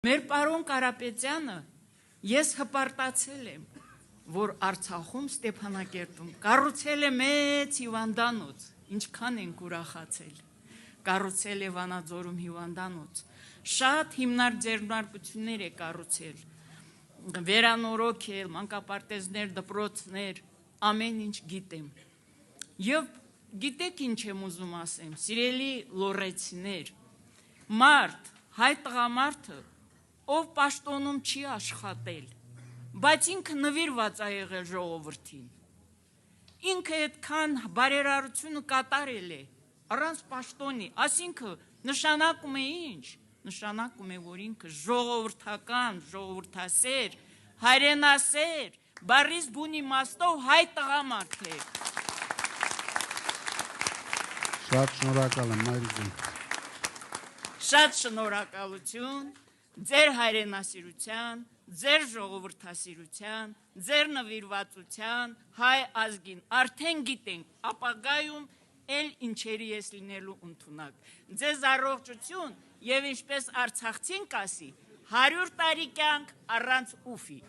Մեր պարոն Կարապետյանը ես հպարտացել եմ, որ Արցախում Ստեփանակերտում կառուցել է մեծ հիվանդանոց, ինչքան ենք ուրախացել, կառուցել է Վանաձորում հիվանդանոց, շատ հիմնարկ ձեռնարկություններ է կառուցել, վերանորոգել, մանկապարտեզներ, դպրոցներ, ամեն ինչ գիտեմ։ Եվ գիտեք ինչ եմ ուզում ասեմ, սիրելի լոռեցիներ, մարդ, հայ տղամարդը, ով պաշտոնում չի աշխատել, բայց ինքը նվիրված է եղել ժողովրդին, ինքը այդքան բարերարությունը կատարել է, առանց պաշտոնի, ասինքն նշանակում է ինչ, նշանակում է, որ ինքը ժողովրդական, ժողովրդասեր, հայրենասեր, բառից բուն իմաստով հայ տղամարդ է։ Շատ շնորհակալ եմ, Մայրիկին։ Շատ շնորհակալություն ձեր հայրենասիրության, ձեր ժողովրդասիրության, ձեր նվիրվածության, հայ ազգին, արդեն գիտենք, ապագայում էլ ինչերի ես լինելու ընդունակ։ Ձեզ առողջություն և ինչպես արցախցին կասի, 100 տարի կյանք առանց ուֆի։